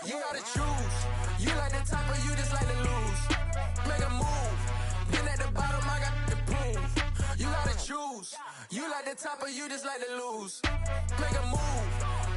You gotta choose. You like the top or you just like to lose. Make a move. Been at the bottom, I got the proof. You gotta choose. You like the top or you just like to lose. Make a move.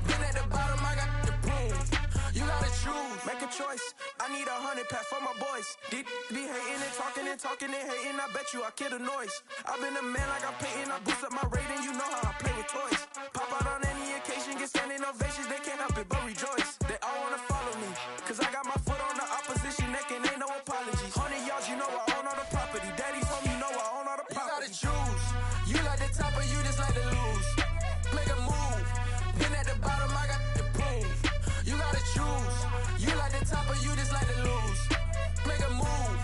Been at the bottom, I got the proof. You gotta choose. Make a choice. I need 100 pack for my boys. Be hating and talking and hating. I bet you I kill the noise. I've been a man like I'm Peyton. I boost up my rating. You know how I play with toys. Pop out on any occasion, get standing ovations. They can't help it but rejoice. They all wanna follow me, cause I got my foot on the opposition neck and ain't no apologies. 100 yards, you know I own all the property. Daddy's home, you know I own all the property. You gotta choose. You like the top or you just like to lose. Make a move. Been at the bottom, I got the proof. You gotta choose. You like the top or you just like to lose. Make a move.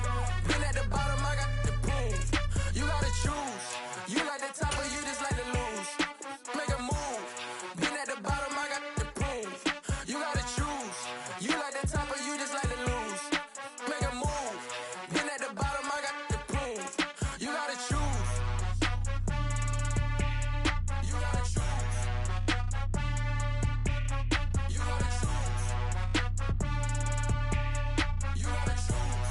Been at the bottom, I got the proof. You gotta choose. You like the top or you just like to lose. Make a move. Been at the bottom, I got the proof. You gotta choose. You like the top or you just like to lose. Make a move. Been at the bottom, I got the proof. You gotta choose. You gotta choose. You gotta choose. You gotta choose.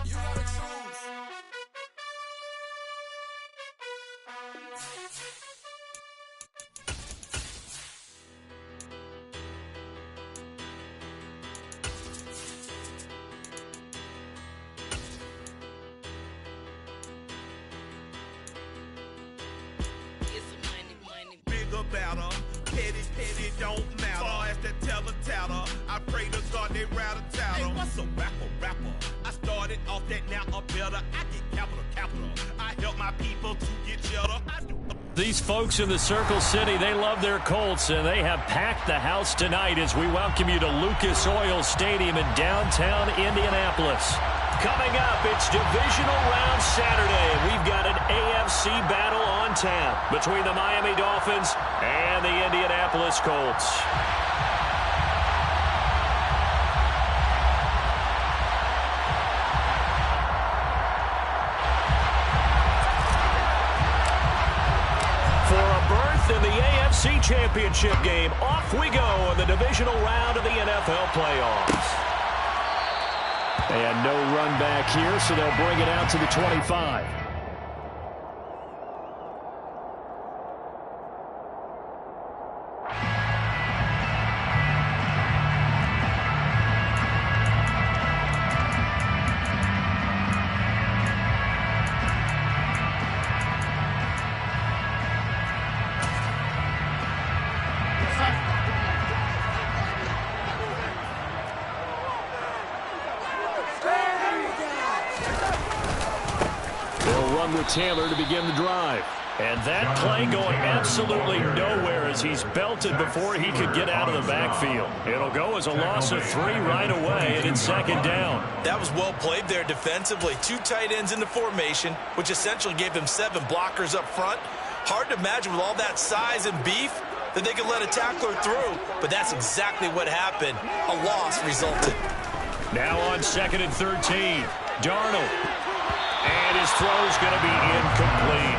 You gotta choose. Bigger batter, petty don't matter. Far as that teller, I pray to God they rattle tattle. Hey, what's a rapper? I started off that, now I'm better. I get capital. I help my people to get cheddar. These folks in the Circle City, they love their Colts, and they have packed the house tonight as we welcome you to Lucas Oil Stadium in downtown Indianapolis. Coming up, it's Divisional Round Saturday. We've got an AFC battle on tap between the Miami Dolphins and the Indianapolis Colts. For a berth in the AFC Championship game, off we go in the Divisional Round of the NFL playoffs. And no run back here, so they'll bring it out to the 25. With Taylor to begin the drive. And that play going absolutely nowhere as he's belted before he could get out of the backfield. It'll go as a loss of 3 right away, and it's second down. That was well played there defensively. 2 tight ends in the formation, which essentially gave him 7 blockers up front. Hard to imagine with all that size and beef that they could let a tackler through, but that's exactly what happened. A loss resulted. Now on 2nd and 13, Darnold. And his throw's going to be incomplete.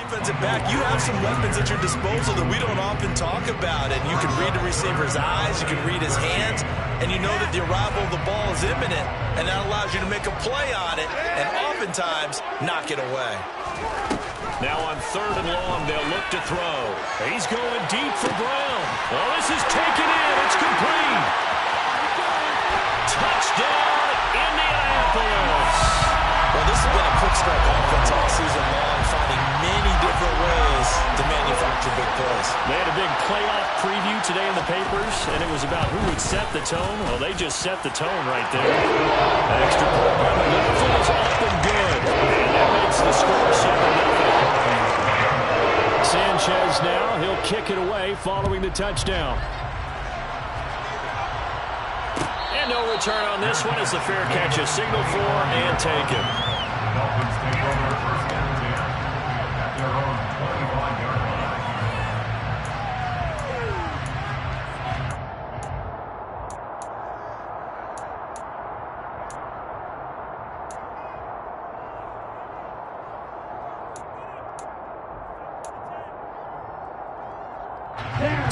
Defensive back, you have some weapons at your disposal that we don't often talk about, and you can read the receiver's eyes, you can read his hands, and you know that the arrival of the ball is imminent, and that allows you to make a play on it, and oftentimes knock it away. Now on 3rd and long, they'll look to throw. He's going deep for Brown. Well, this is taken in. It's complete. Touchdown, Indianapolis. Well, this has been a quick start offense all season long, finding many different ways to manufacture big plays. They had a big playoff preview today in the papers, and it was about who would set the tone. Well, they just set the tone right there. An extra point by the Dolphins is up and good. And that makes the score 7-0. Sanchez now, he'll kick it away following the touchdown. And And no return on this one as the fair catch is signaled for and taken. Dolphins take over first and 10 at their own 25-yard line.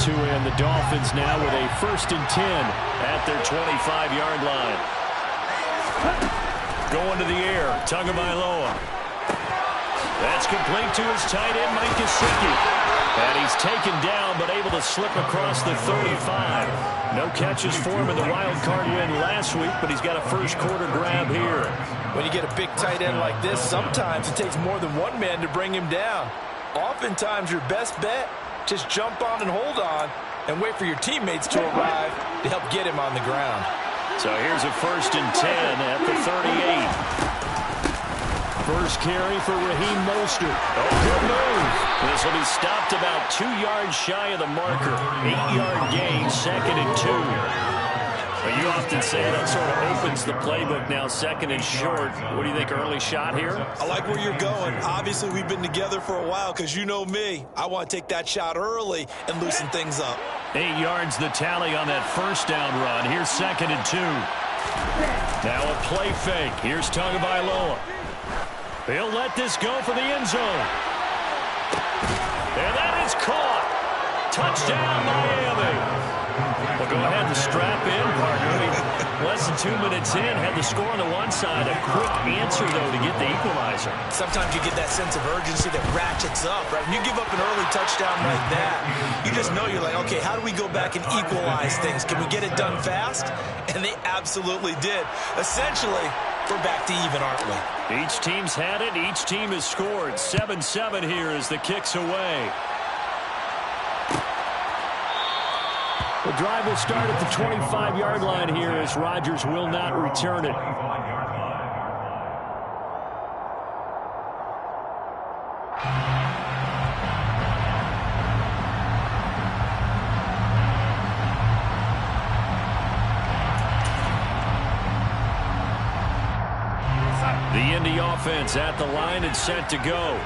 To end the Dolphins now with a 1st and 10 at their 25-yard line. Going to the air, Tagovailoa. That's complete to his tight end, Mike Gesicki. And he's taken down, but able to slip across the 35. No catches for him in the wild card win last week, but he's got a first quarter grab here. When you get a big tight end like this, sometimes it takes more than one man to bring him down. Oftentimes, your best bet, just jump on and hold on and wait for your teammates to arrive to help get him on the ground. So here's a 1st and 10 at the 38. First carry for Raheem Mostert. Oh, good move. This will be stopped about 2 yards shy of the marker. 8-yard gain, 2nd and 2. But you often say that sort of opens the playbook now, 2nd and short. What do you think, early shot here? I like where you're going. Obviously, we've been together for a while because you know me. I want to take that shot early and loosen things up. 8 yards the tally on that first down run. Here's 2nd and 2. Now a play fake. Here's Tagovailoa. He'll let this go for the end zone. And that is caught. Touchdown, Miami. Well, go ahead and strap in, partner. Less than 2 minutes in, had the score on the one side. A quick answer, though, to get the equalizer. Sometimes you get that sense of urgency that ratchets up, right? When you give up an early touchdown like that, you just know you're like, okay, how do we go back and equalize things? Can we get it done fast? And they absolutely did. Essentially, we're back to even, aren't we? Each team's had it. Each team has scored. 7-7 here as the kick's away. The drive will start at the 25-yard line here as Rodgers will not return it. The Indy offense at the line and set to go.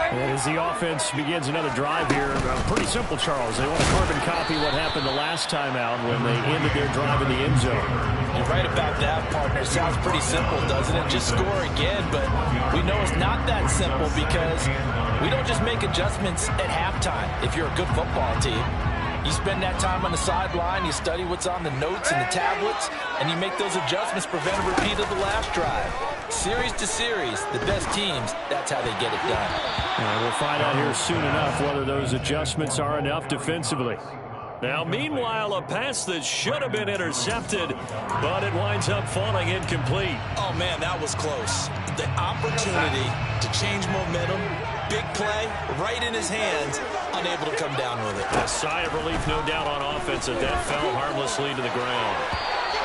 As the offense begins another drive here, pretty simple, Charles. They want to carbon copy what happened the last time out when they ended their drive in the end zone. You're right about that, partner. Sounds pretty simple, doesn't it? Just score again, but we know it's not that simple because we don't just make adjustments at halftime if you're a good football team. You spend that time on the sideline, you study what's on the notes and the tablets, and you make those adjustments, prevent a repeat of the last drive. Series to series, the best teams, that's how they get it done. And we'll find out here soon enough whether those adjustments are enough defensively. Now, meanwhile, a pass that should have been intercepted, but it winds up falling incomplete. Oh, man, that was close. The opportunity to change momentum, big play, right in his hands, unable to come down with it. A sigh of relief, no doubt, on offense as that fell harmlessly to the ground.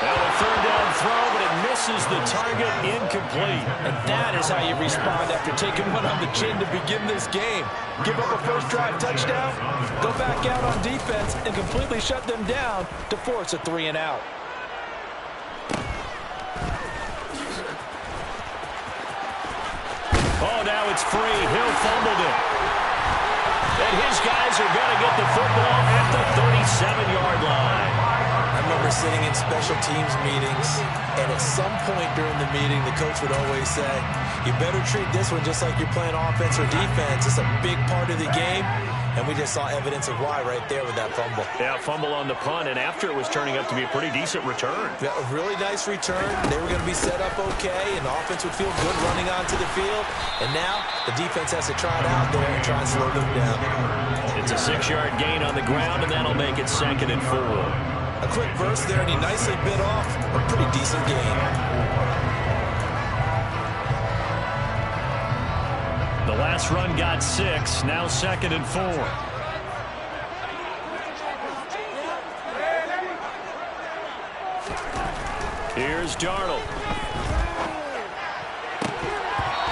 Now a 3rd down throw, but it misses the target, incomplete. And that is how you respond after taking one on the chin to begin this game. Give up a first drive touchdown, go back out on defense, and completely shut them down to force a 3 and out. Oh, now it's free. Hill fumbled it. And his guys are going to get the football at the 37-yard line. I remember sitting in special teams meetings, and at some point during the meeting, the coach would always say, you better treat this one just like you're playing offense or defense. It's a big part of the game, and we just saw evidence of why right there with that fumble. Yeah, fumble on the punt, and after it was turning up to be a pretty decent return. Yeah, a really nice return. They were going to be set up okay, and the offense would feel good running onto the field. And now the defense has to try it out there and try and slow them down. It's a 6-yard gain on the ground, and that'll make it 2nd and 4. A quick burst there, and he nicely bit off a pretty decent gain. The last run got 6, now 2nd and 4. Here's Darnold.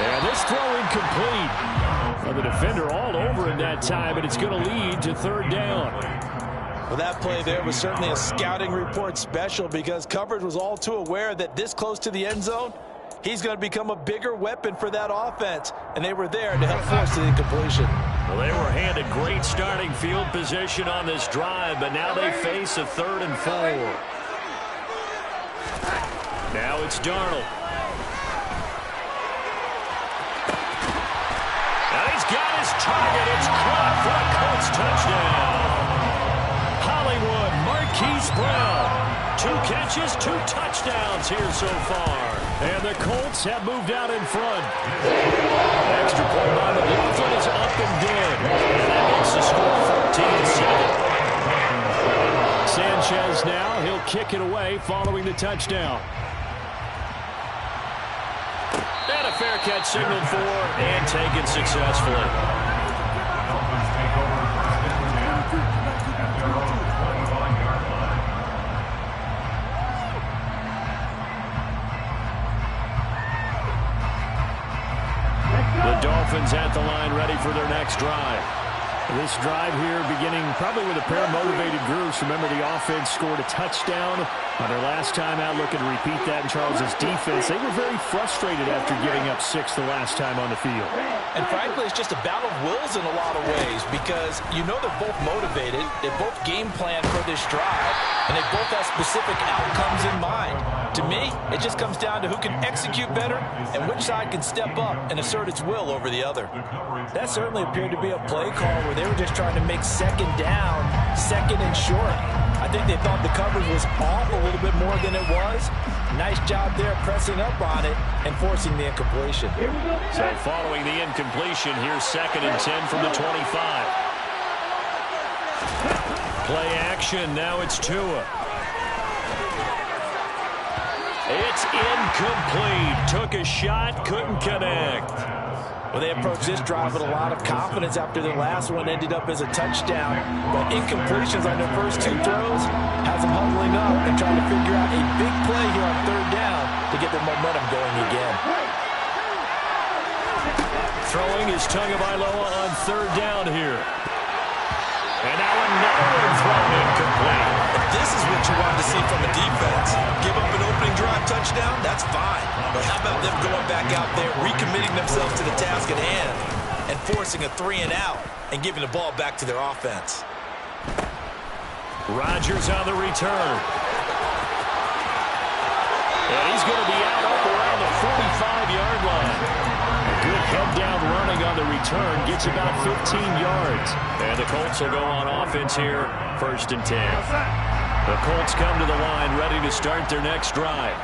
And this throw incomplete. Well, the defender all over it that time, and it's going to lead to 3rd down. Well, that play there was certainly a scouting report special because coverage was all too aware that this close to the end zone, he's going to become a bigger weapon for that offense, and they were there to help force the incompletion. Well, they were handed great starting field position on this drive, but now they face a 3rd and 4. Now it's Darnold. And he's got his target. It's caught for a Colts touchdown. Hollywood Marquise Brown. 2 catches, 2 touchdowns here so far. And the Colts have moved out in front. Extra point by the Dolphins is up and good. And that makes the score 14-7. Sanchez now, he'll kick it away following the touchdown. And a fair catch signaled for and taken successfully. Dolphins take over first and 10 at their own 21-yard line. The Dolphins at the line ready for their next drive. This drive here beginning probably with a pair of motivated groups. Remember, the offense scored a touchdown on their last time out. Looking to repeat that in Charles's defense. They were very frustrated after giving up 6 the last time on the field. And frankly, it's just a battle of wills in a lot of ways because you know they're both motivated. They both game plan for this drive, and they both have specific outcomes in mind. To me, it just comes down to who can execute better and which side can step up and assert its will over the other. That certainly appeared to be a play call where they were just trying to make 2nd down, 2nd and short. I think they thought the coverage was off a little bit more than it was. Nice job there pressing up on it and forcing the incompletion. So following the incompletion, here's 2nd and 10 from the 25. Play action, now it's Tua. It's incomplete. Took a shot, couldn't connect. Well, they approached this drive with a lot of confidence after their last one ended up as a touchdown. But incompletions on their first 2 throws has them huddling up and trying to figure out a big play here on 3rd down to get their momentum going again. Throwing is Tagovailoa on 3rd down here. And now another one thrown incomplete. This is what you want to see from a defense. Give up an opening drive touchdown, that's fine. But how about them going back out there, recommitting themselves to the task at hand, and forcing a 3 and out, and giving the ball back to their offense. Rodgers on the return. And he's going to be out up around the 45-yard line. Good head-down running on the return. Gets about 15 yards. And the Colts will go on offense here. 1st and 10. The Colts come to the line ready to start their next drive.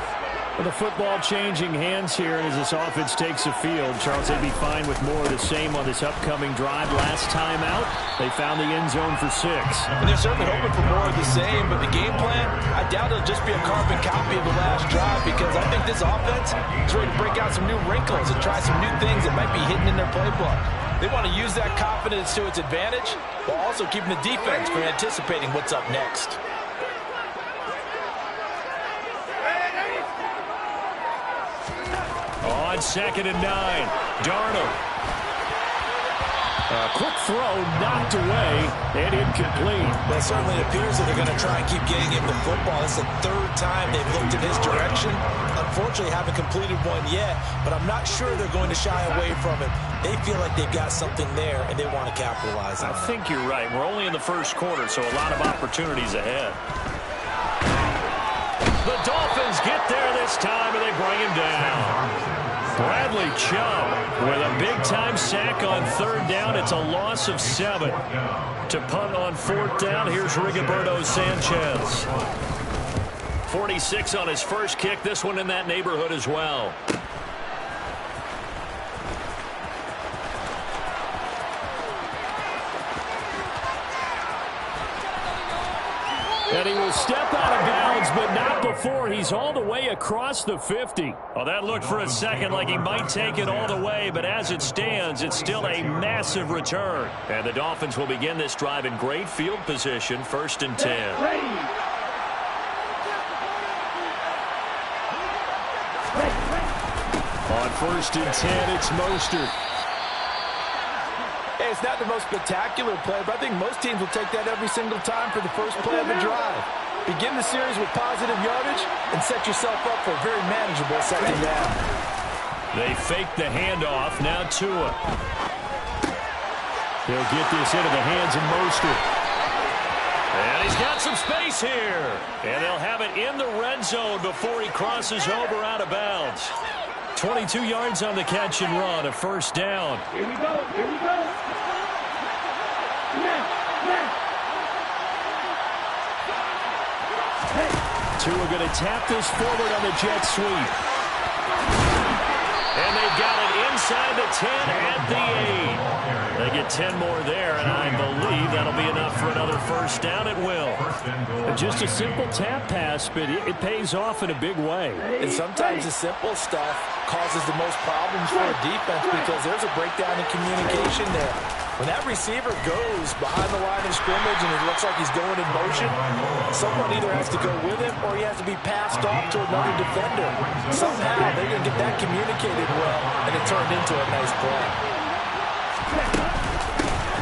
Well, the football changing hands here as this offense takes the field. Charles, they'd be fine with more of the same on this upcoming drive. Last time out, they found the end zone for 6. And they're certainly hoping for more of the same, but the game plan, I doubt it'll just be a carbon copy of the last drive because I think this offense is ready to break out some new wrinkles and try some new things that might be hidden in their playbook. They want to use that confidence to its advantage while also keeping the defense from anticipating what's up next. On 2nd and 9, Darnold. A quick throw knocked away and incomplete. Well, it certainly appears that they're going to try and keep getting him the football. It's the 3rd time they've looked in his direction. Unfortunately, haven't completed one yet, but I'm not sure they're going to shy away from it. They feel like they've got something there, and they want to capitalize on it. I think you're right. We're only in the 1st quarter, so a lot of opportunities ahead. The Dolphins get there this time, and they bring him down. Bradley Chubb with a big-time sack on 3rd down. It's a loss of 7. To punt on 4th down, here's Rigoberto Sanchez. 46 on his first kick. This one in that neighborhood as well. And he will step out of bounds, but not before he's all the way across the 50. Well, that looked for a second like he might take it all the way, but as it stands, it's still a massive return. And the Dolphins will begin this drive in great field position, 1st and 10. On 1st and 10, it's Mostert. Hey, it's not the most spectacular play, but I think most teams will take that every single time for the first play of the drive. Begin the series with positive yardage and set yourself up for a very manageable second down. They fake the handoff. Now Tua. He'll get this into the hands of Mostert. And he's got some space here. And they'll have it in the red zone before he crosses over out of bounds. 22 yards on the catch and run, a first down. Here we go. Here we go. Tua going to tap this forward on the jet sweep. And they've got it inside the 10 at the 8. They get 10 more there, and I believe that'll be enough for another first down. It will. Just a simple tap pass, but it pays off in a big way. And sometimes the simple stuff causes the most problems for a defense because there's a breakdown in communication there. When that receiver goes behind the line of scrimmage and it looks like he's going in motion, someone either has to go with him or he has to be passed off to another defender. Somehow they didn't get that communicated well, and it turned into a nice play.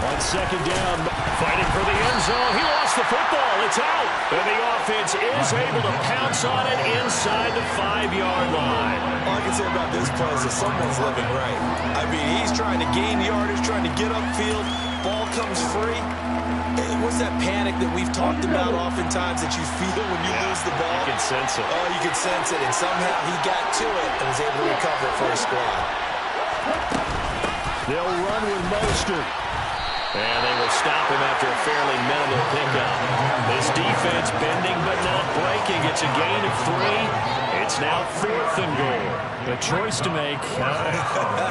On second down, fighting for the end zone. He lost the football. It's out. And the offense is able to pounce on it inside the 5-yard line. All I can say about this play is that someone's living right. I mean, he's trying to gain yardage, trying to get upfield. Ball comes free. What's that panic that we've talked about oftentimes that you feel when you lose the ball? You can sense it. Oh, you can sense it. And somehow he got to it and was able to recover it for his squad. They'll run with Mostert. And they will stop him after a fairly minimal pickup. This defense bending but not breaking. It's a gain of 3. It's now 4th and goal. A choice to make.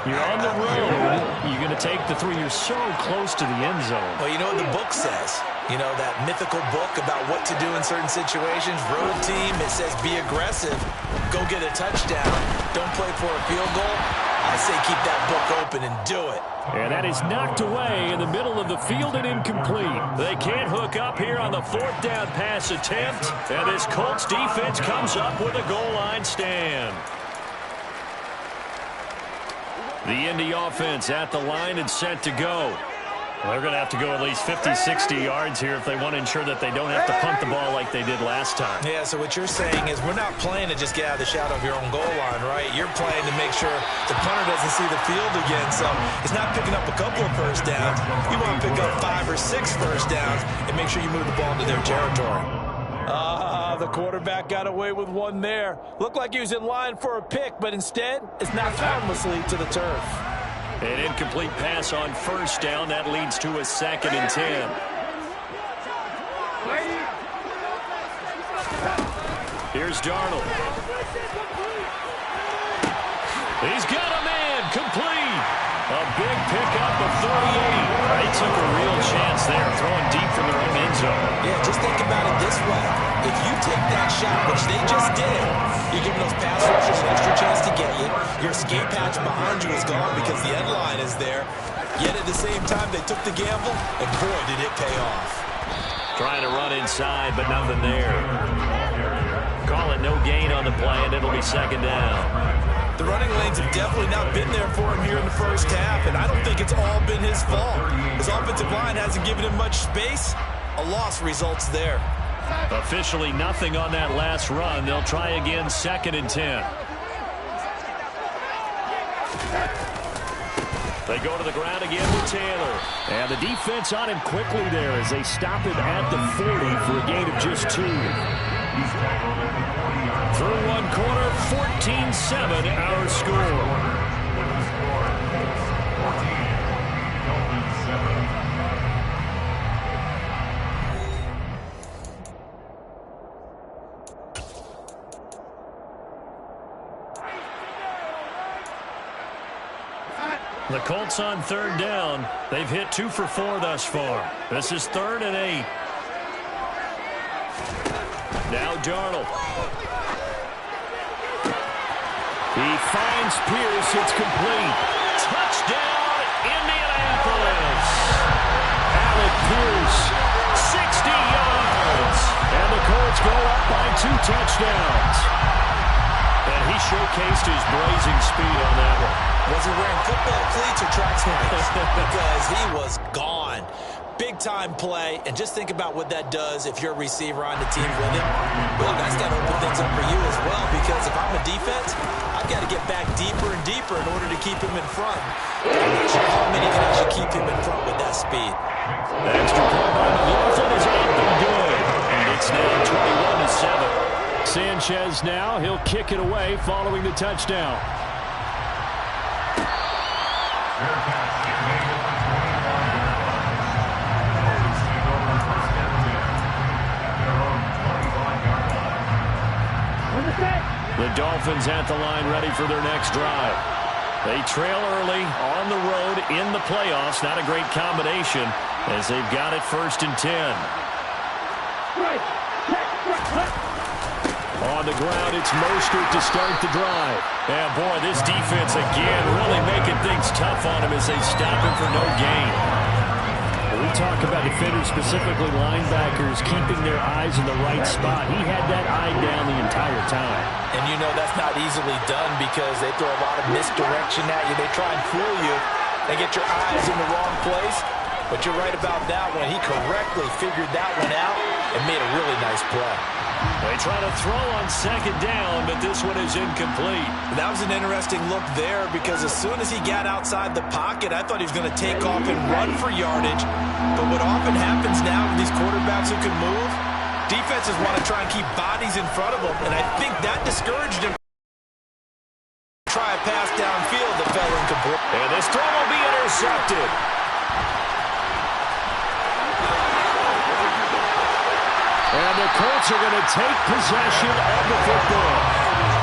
You're on the road. You're going to take the 3. You're so close to the end zone. Well, you know what the book says. You know, that mythical book about what to do in certain situations. Road team, it says be aggressive. Go get a touchdown. Don't play for a field goal. I say keep that book open and do it. And that is knocked away in the middle of the field and incomplete. They can't hook up here on the 4th down pass attempt. And this Colts defense comes up with a goal line stand. The Indy offense at the line and set to go. They're going to have to go at least 50, 60 yards here if they want to ensure that they don't have to punt the ball like they did last time. Yeah, so what you're saying is we're not playing to just get out of the shadow of your own goal line, right? You're playing to make sure the punter doesn't see the field again. So it's not picking up a couple of first downs. You want to pick up 5 or 6 first downs and make sure you move the ball into their territory. The quarterback got away with one there. Looked like he was in line for a pick, but instead it's knocked harmlessly to the turf. An incomplete pass on first down. That leads to a 2nd and 10. Here's Darnold. He's got a man. Complete. A big pickup of 38. They took a real chance there, throwing deep from their own end zone. Yeah, just think about it this way. If you take that shot, which they just did, you're giving those pass rushers an extra chance to get you. Your escape hatch behind you is gone because the end line is there. Yet at the same time, they took the gamble, and boy, did it pay off. Trying to run inside, but nothing there. Call it no gain on the play, and it'll be 2nd down. The running lanes have definitely not been there for him here in the first half, and I don't think it's all been his fault. His offensive line hasn't given him much space. A loss results there. Officially nothing on that last run. They'll try again, 2nd and 10. They go to the ground again with Taylor. And the defense on him quickly there as they stop him at the 40 for a gain of just 2. Through one quarter, 14-7 our score. The Colts on 3rd down. They've hit 2 for 4 thus far. This is 3rd and 8. Now Darnold. He finds Pierce. It's complete. Touchdown, Indianapolis. Alec Pierce, 60 yards. And the Colts go up by 2 touchdowns. And he showcased his blazing speed on that one. Was he wearing football cleats or track sneakers? Because he was gone. Big-time play, and just think about what that does if you're a receiver on the team with him. Well, that's got to open things up for you as well, because if I'm a defense, I've got to get back deeper and deeper in order to keep him in front. I'm not sure how many can actually keep him in front with that speed. The extra point by McLaughlin is up and good. And it's now 21-7. Sanchez now, he'll kick it away following the touchdown. The Dolphins at the line ready for their next drive. They trail early on the road in the playoffs. Not a great combination as they've got it 1st and 10. On the ground, it's Mostert to start the drive. And boy, this defense again really making things tough on him as they stop him for no gain. We talk about defenders, specifically linebackers, keeping their eyes in the right spot. He had that eye down the entire time. And you know that's not easily done because they throw a lot of misdirection at you. They try and fool you and get your eyes in the wrong place. But you're right about that one. He correctly figured that one out and made a really nice play. They try to throw on 2nd down, but this one is incomplete. That was an interesting look there because as soon as he got outside the pocket, I thought he was going to take off and run for yardage. But what often happens now with these quarterbacks who can move, defenses want to try and keep bodies in front of them, and I think that discouraged him. Try a pass downfield that fell incomplete. And this throw will be intercepted. And the Colts are going to take possession of the football.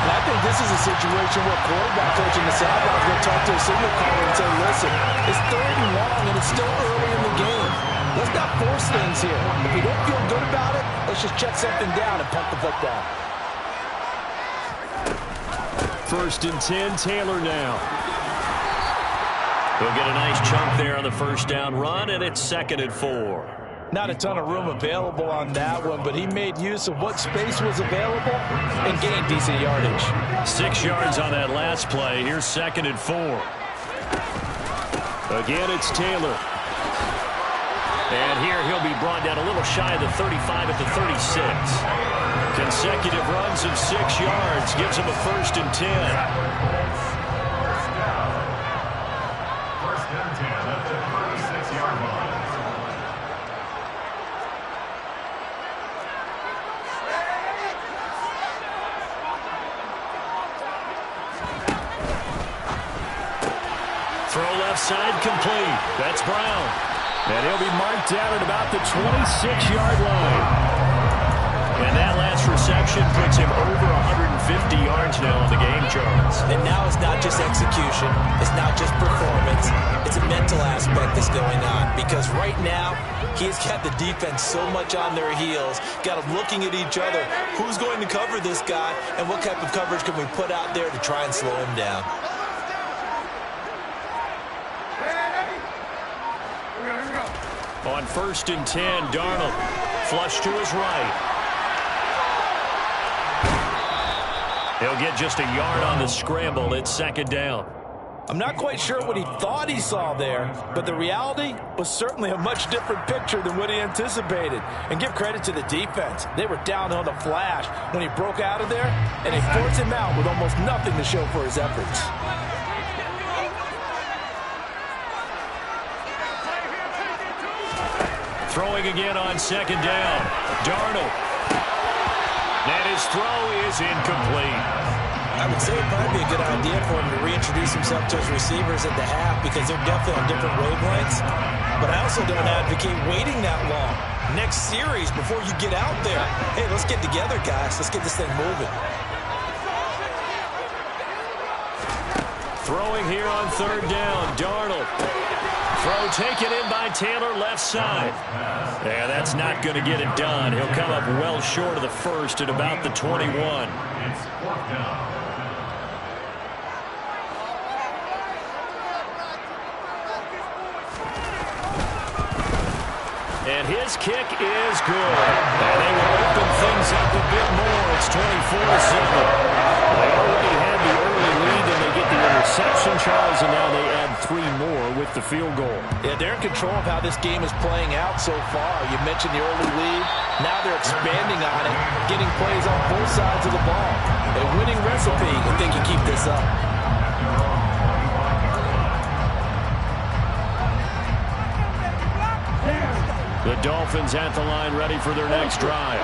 And I think this is a situation where quarterback coach in the sideline is going to talk to a signal caller and say, listen, it's 3rd and long and it's still early in the game. Let's not force things here. If we don't feel good about it, let's just check something down and punt the football. 1st and 10, Taylor now. He'll get a nice chunk there on the 1st down run, and it's 2nd and 4. Not a ton of room available on that one, but he made use of what space was available and gained decent yardage. 6 yards on that last play. Here's 2nd and 4. Again, it's Taylor. And here he'll be brought down a little shy of the 35 at the 36. Consecutive runs of 6 yards gives him a 1st and 10. 1st and 10 at the 36-yard line. Throw left side complete. That's Brown. And he'll be marked down at about the 26-yard line. And that last reception puts him over 150 yards now on the game, Charles. And now it's not just execution. It's not just performance. It's a mental aspect that's going on. Because right now, he's got the defense so much on their heels, got them looking at each other. Who's going to cover this guy? And what type of coverage can we put out there to try and slow him down? On 1st and 10, Darnold. Flush to his right. He'll get just a yard on the scramble. It's 2nd down. I'm not quite sure what he thought he saw there, but the reality was certainly a much different picture than what he anticipated. And give credit to the defense. They were down on the flash when he broke out of there, and they forced him out with almost nothing to show for his efforts. Throwing again on 2nd down. Darnold. And his throw is incomplete. I would say it'd probably be a good idea for him to reintroduce himself to his receivers at the half because they're definitely on different wavelengths. But I also don't advocate waiting that long. Next series, before you get out there, hey, let's get together, guys. Let's get this thing moving. Throwing here on 3rd down. Darnold. Throw taken in by Taylor, left side. Yeah, that's not going to get it done. He'll come up well short of the 1st at about the 21. It's 4th down. And his kick is good. And they will open things up a bit more. It's 24-7. They already had the early lead, and they get the interception Charles, and now they add 3 more with the field goal. Yeah, they're in control of how this game is playing out so far. You mentioned the early lead. Now they're expanding on it, getting plays on both sides of the ball. A winning recipe if they can keep this up. The Dolphins at the line ready for their next drive.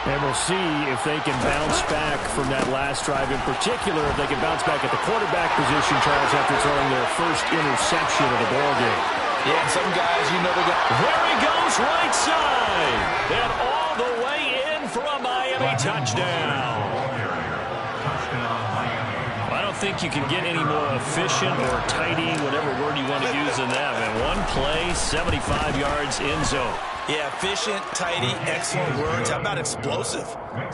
And we'll see if they can bounce back from that last drive. In particular, if they can bounce back at the quarterback position, Charles, after throwing their first interception of the ballgame. Yeah, and some guys, you know, they got... There he goes, right side. And all the way in for a Miami touchdown. I don't think you can get any more efficient or tidy, whatever word you want to use in that. And one play, 75 yards in zone. Yeah, efficient, tidy, excellent words. How about explosive?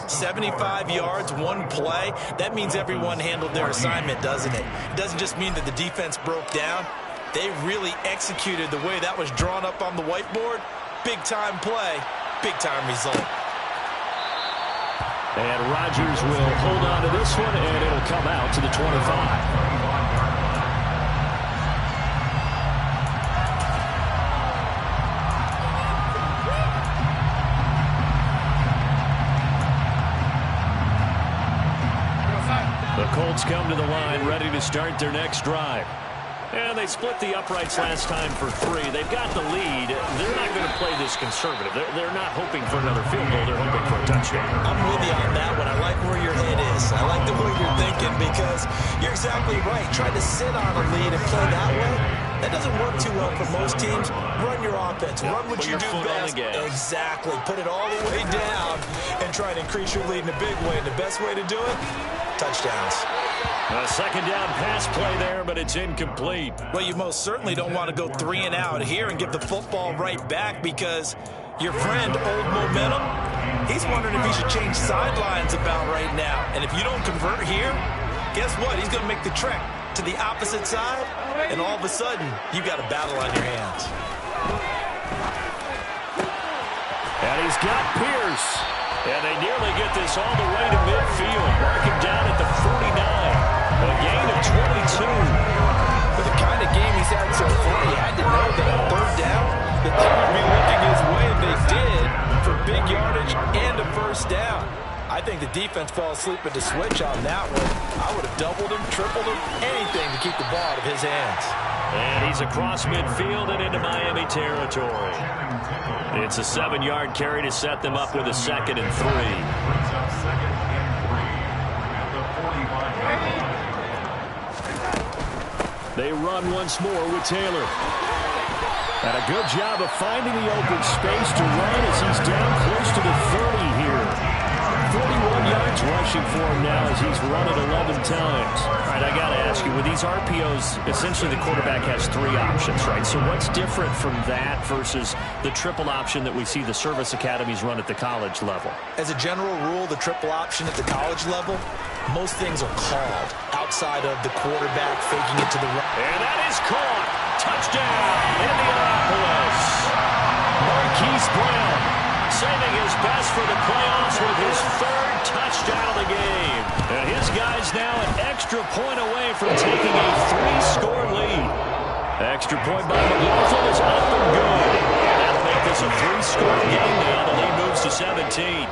75 yards, one play. That means everyone handled their assignment, doesn't it? It doesn't just mean that the defense broke down. They really executed the way that was drawn up on the whiteboard. Big-time play, big-time result. And Rodgers will hold on to this one, and it'll come out to the 25. The Colts come to the line, ready to start their next drive. And they split the uprights last time for 3. They've got the lead. They're not going to play this conservative. They're not hoping for another field goal. They're hoping for a touchdown. I'm with you on that one. I like where your head is. I like the way you're thinking because you're exactly right. Trying to sit on a lead and play that way, that doesn't work too well for most teams. Run your offense. Run what you do best. Exactly. Put it all the way down and try and increase your lead in a big way. And the best way to do it, touchdowns. A second down pass play there, but it's incomplete. Well, you most certainly don't want to go 3 and out here and give the football right back because your friend, Old Momentum, he's wondering if he should change sidelines about right now. And if you don't convert here, guess what? He's going to make the trek to the opposite side, and all of a sudden, you got a battle on your hands. And he's got Pierce. And they nearly get this all the way to midfield. Mark him down at the 49. A gain of 22. For the kind of game he's had so far, you had to know that on 3rd down, that they would be looking his way, and they did, for big yardage and a first down. I think the defense fell asleep at the switch on that one. I would have doubled him, tripled him, anything to keep the ball out of his hands. And he's across midfield and into Miami territory. It's a 7-yard carry to set them up with a 2nd and 3. They run once more with Taylor. And a good job of finding the open space to run as he's down close to the 30 here. 41 yards rushing for him now as he's run it 11 times. All right, I got to ask you, with these RPOs, essentially the quarterback has 3 options, right? So what's different from that versus the triple option that we see the service academies run at the college level? As a general rule, the triple option at the college level, most things are called outside of the quarterback faking it to the right. And that is caught. Touchdown, Indianapolis. Marquise Brown saving his best for the playoffs with his 3rd touchdown of the game. And his guy's now an extra point away from taking a 3-score lead. Extra point by McLaughlin is up and good. And that'll make this a 3-score game now. The lead moves to 17.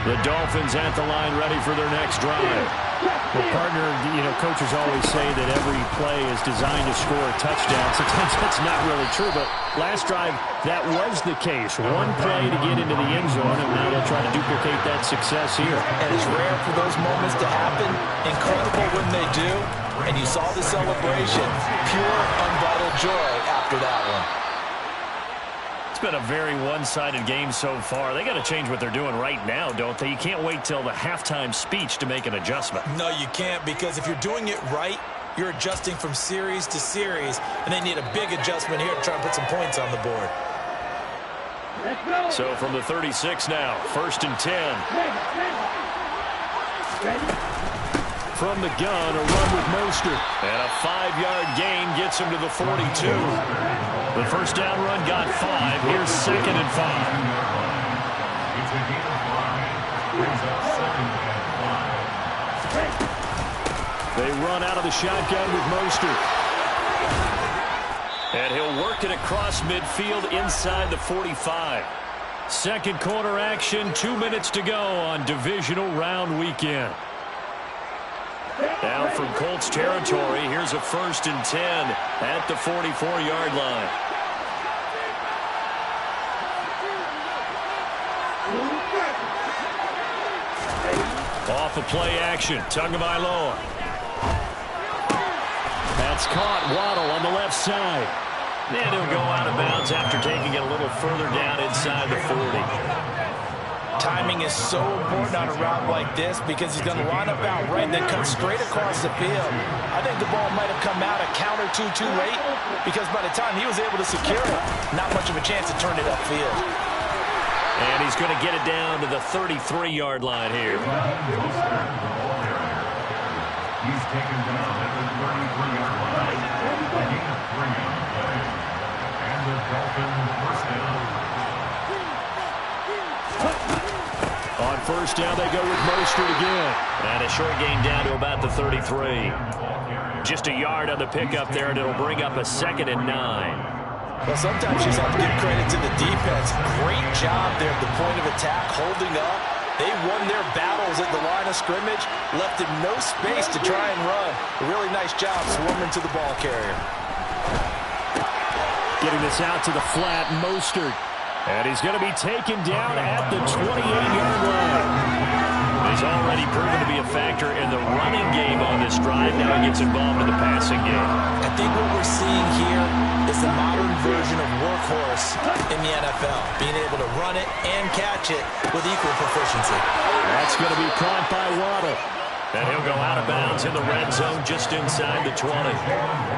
The Dolphins at the line ready for their next drive. Well, partner, coaches always say that every play is designed to score a touchdown. Sometimes that's not really true, but last drive, that was the case. One play to get into the end zone, and now they'll try to duplicate that success here. And it's rare for those moments to happen. Incredible when they do. And you saw the celebration. Pure, unbridled joy after that one. It's been a very one-sided game so far. They got to change what they're doing right now, don't they? You can't wait till the halftime speech to make an adjustment. No, you can't, because if you're doing it right, you're adjusting from series to series, and they need a big adjustment here to try and put some points on the board. So from the 36 now, 1st and 10. From the gun, a run with Mostert. And a 5-yard gain gets him to the 42. The first down run got 5. Here's 2nd and 5. It's a gain of 5. Brings up 2nd and 5. They run out of the shotgun with Mostert. And he'll work it across midfield inside the 45. Second quarter action, 2 minutes to go on Divisional Round Weekend. Now from Colts territory, here's a 1st and 10 at the 44-yard line. Off of play action, Tagovailoa. That's caught. Waddle on the left side. And he'll go out of bounds after taking it a little further down inside the 40. Timing is so important on a route like this because he's going to line up out right and then cut straight across the field. I think the ball might have come out a count or two too late because by the time he was able to secure it, not much of a chance to turn it upfield. And he's going to get it down to the 33-yard line here. He's taken down at the 33-yard line. A gain of 3 on the play. And the Dolphins first down. On first down, they go with Mostert again. And a short gain down to about the 33. Just a yard on the pickup there, and it'll bring up a 2nd and 9. Well, sometimes you just have to give credit to the defense. Great job there at the point of attack, holding up. They won their battles at the line of scrimmage, left him no space to try and run. A really nice job swarming to the ball carrier. Getting this out to the flat, Mostert. And he's going to be taken down at the 28-yard line. He's already proven to be a factor in the running game on this drive. Now he gets involved in the passing game. I think what we're seeing here is the modern version of workhorse in the NFL, being able to run it and catch it with equal proficiency. That's going to be caught by Waddle. And he'll go out of bounds in the red zone just inside the 20.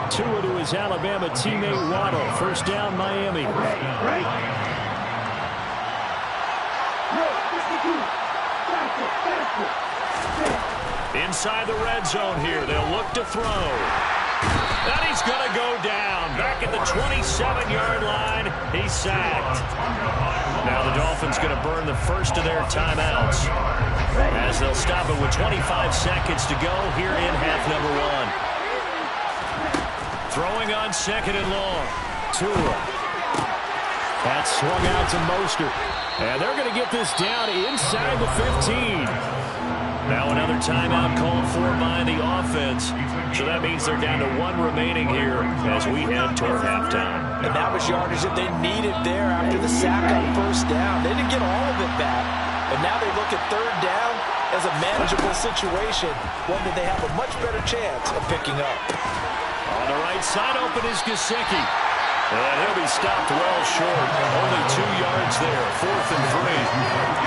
Tua to his Alabama teammate Waddle. First down, Miami. Inside the red zone here. They'll look to throw. And he's going to go down. Back at the 27-yard line. He's sacked. Now the Dolphins going to burn the first of their timeouts as they'll stop it with 25 seconds to go here in half number 1. Throwing on 2nd and long. Tua. That's swung out to Mostert. And they're going to get this down inside the 15. Now another timeout called for by the offense. So that means they're down to 1 remaining here as we head toward halftime. And that was yardage that they needed there after the sack on first down. They didn't get all of it back. And now they look at 3rd down as a manageable situation, one that they have a much better chance of picking up. On the right side open is Gesicki. And he'll be stopped well short. Only 2 yards there. 4th and 3.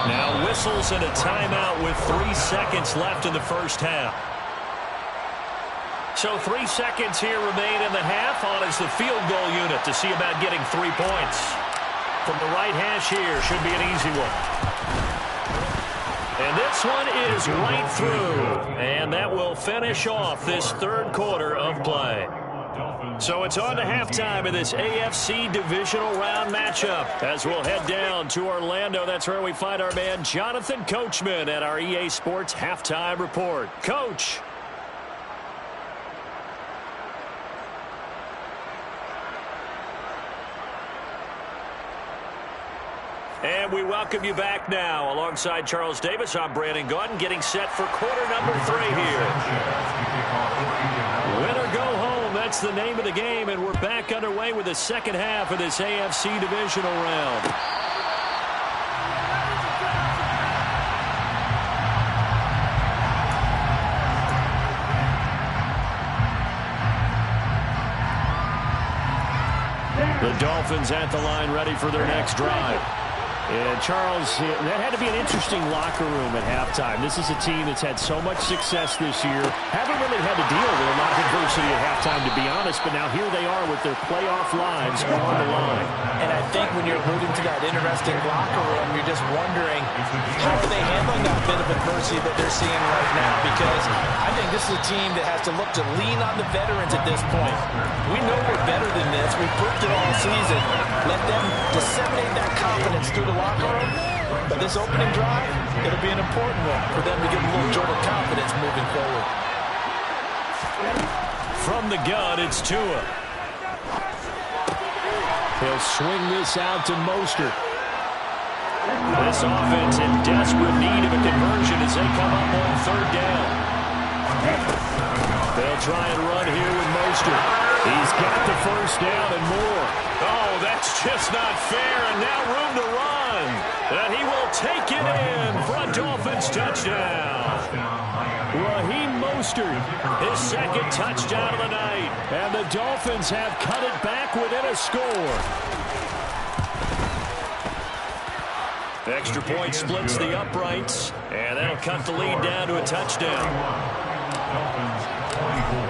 Now whistles and a timeout with 3 seconds left in the first half. So 3 seconds here remain in the half. On is the field goal unit to see about getting 3 points. From the right hash here, should be an easy one. And this one is right through. And that will finish off this 3rd quarter of play. So it's on to halftime of this AFC Divisional Round matchup as we'll head down to Orlando. That's where we find our man Jonathan Coachman at our EA Sports Halftime Report. Coach. And we welcome you back now. Alongside Charles Davis, I'm Brandon Gordon, getting set for quarter number 3 here. Win or go home, that's the name of the game, and we're back underway with the second half of this AFC Divisional Round. The Dolphins at the line ready for their next drive. And, Charles, that had to be an interesting locker room at halftime. This is a team that's had so much success this year. Haven't really had to deal with a lot of adversity at halftime, to be honest, but now here they are with their playoff lives on the line. And I think when you're alluding to that interesting locker room, you're just wondering, how are they handling that bit of adversity that they're seeing right now? Because I think this is a team that has to look to lean on the veterans at this point. We know we're better than this. We've proved it all season. Let them disseminate that confidence through the locker room. But this opening drive, it'll be an important one for them to get a little jolt of confidence moving forward. From the gun, it's Tua. He'll swing this out to Mostert. This offense in desperate need of a conversion as they come up on third down. They'll try and run here with Mostert. He's got the first down and more. Oh, that's just not fair, and now room to run. And he will take it in for a Dolphins touchdown. Raheem Mostert, his second touchdown of the night. And the Dolphins have cut it back within a score. Extra point splits the uprights, and that'll cut the lead down to a touchdown.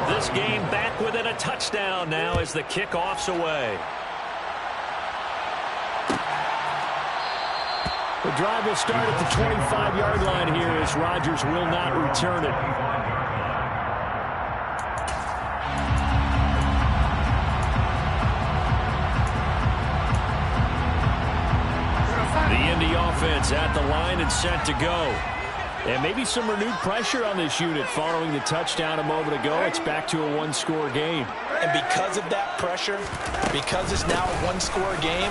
This game back within a touchdown now as the kickoff's away. The drive will start at the 25-yard line here as Rodgers will not return it. The Indy offense at the line and set to go. And maybe some renewed pressure on this unit following the touchdown a moment ago. It's back to a one-score game. And because of that pressure, because it's now a one-score game,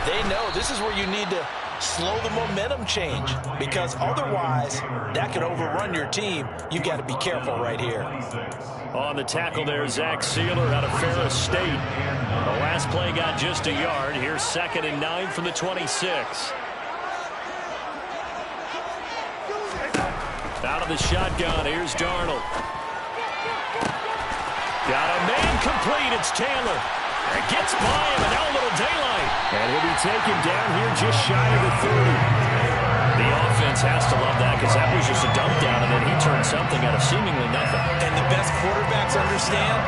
they know this is where you need to slow the momentum change, because otherwise that could overrun your team. You've got to be careful right here. On the tackle there, Zach Sealer out of Ferris State. The last play got just a yard. Here's 2nd and 9 from the 26. Out of the shotgun, here's Darnold. Got a man complete, it's Taylor. It gets by him, and now a little daylight. And he'll be taken down here just shy of the 30. The offense has to love that, because that was just a dump down, and then he turned something out of seemingly nothing. And the best quarterbacks understand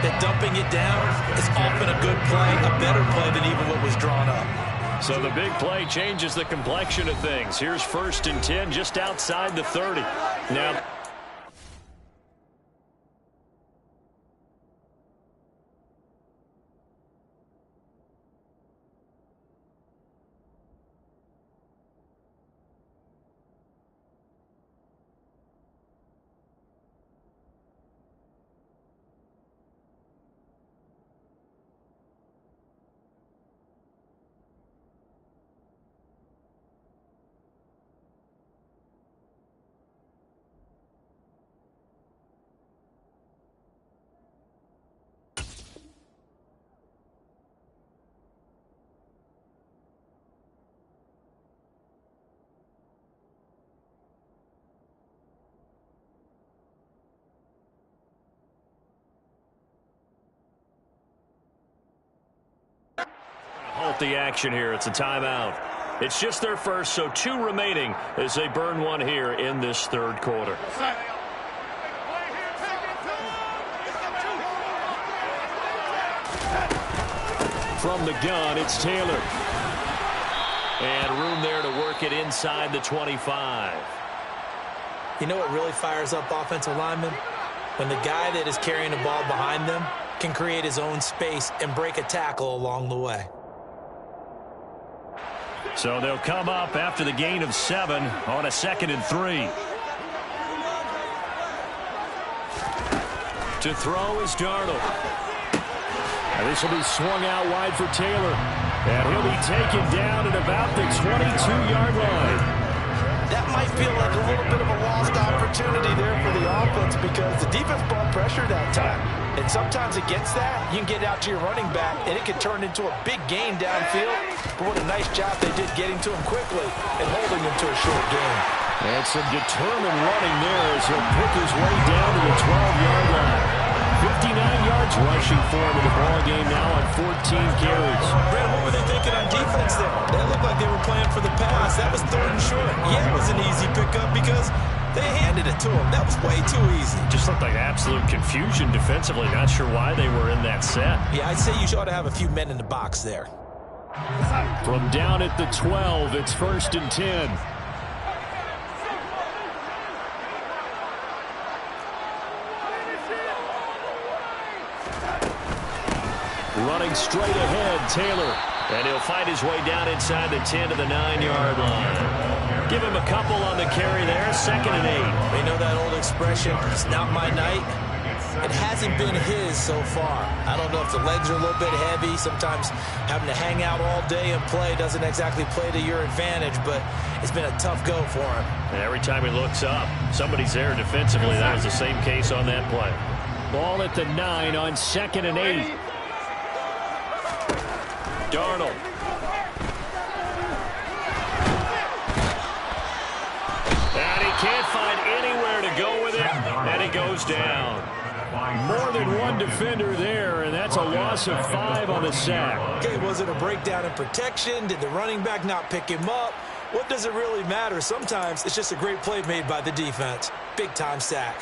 that dumping it down is often a good play, a better play than even what was drawn up. So the big play changes the complexion of things. Here's 1st and 10 just outside the 30. Now, halt the action here. It's a timeout. It's just their first, so 2 remaining as they burn one here in this third quarter. From the gun, it's Taylor. And room there to work it inside the 25. You know what really fires up offensive linemen? When the guy that is carrying the ball behind them can create his own space and break a tackle along the way. So they'll come up after the gain of 7 on a 2nd and 3. To throw is Darnold. And this will be swung out wide for Taylor. And he'll be taken down at about the 22-yard line. That might feel like a little bit of a lost opportunity there for the offense, because the defense brought pressure that time. And sometimes against that, you can get out to your running back, and it can turn into a big gain downfield. But what a nice job they did getting to him quickly and holding him to a short gain. And some determined running there as he'll pick his way down to the 12-yard line. 59 yards rushing for him in the ball game now on 14 carries. Brad, what were they thinking on defense there? They looked like they were playing for the pass. That was 3rd and short. Yeah, it was an easy pickup because they handed it to him. That was way too easy. Just looked like absolute confusion defensively. Not sure why they were in that set. Yeah, I'd say you ought to have a few men in the box there. From down at the 12, it's 1st and 10. Running straight ahead, Taylor. And he'll fight his way down inside the 10 to the 9-yard line. Give him a couple on the carry there, 2nd and 8. You know that old expression, it's not my night? It hasn't been his so far. I don't know if the legs are a little bit heavy. Sometimes having to hang out all day and play doesn't exactly play to your advantage, but it's been a tough go for him. And every time he looks up, somebody's there defensively. That was the same case on that play. Ball at the 9 on 2nd and 8. Darnold. And he can't find anywhere to go with it, and he goes down. More than one defender there, and that's a loss of 5 on the sack. Okay, was it a breakdown in protection? Did the running back not pick him up? What does it really matter? Sometimes it's just a great play made by the defense. Big-time sack.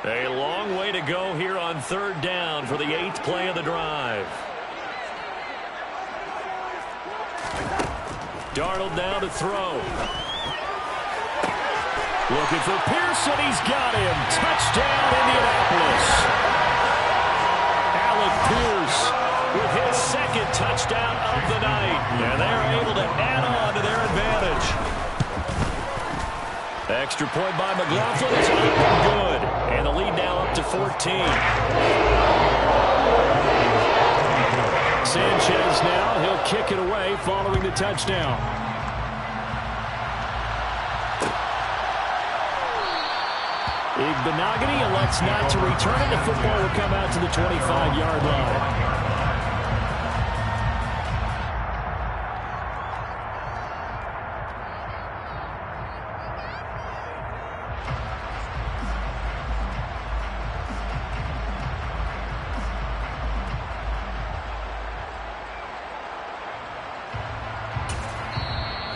A long way to go here on 3rd down for the 8th play of the drive. Darnold now to throw. Looking for Pearson. He's got him. Touchdown, Indianapolis. Alec Pierce with his 2nd touchdown of the night. And they're able to add on to their advantage. Extra point by McLaughlin. It's up and good. And the lead now up to 14. Sanchez now. He'll kick it away following the touchdown. Igbenogany elects not to return it. The football will come out to the 25-yard line.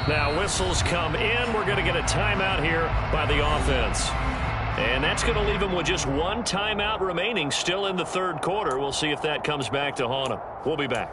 Now whistles come in. We're going to get a timeout here by the offense. And that's going to leave them with just one timeout remaining still in the 3rd quarter. We'll see if that comes back to haunt them. We'll be back.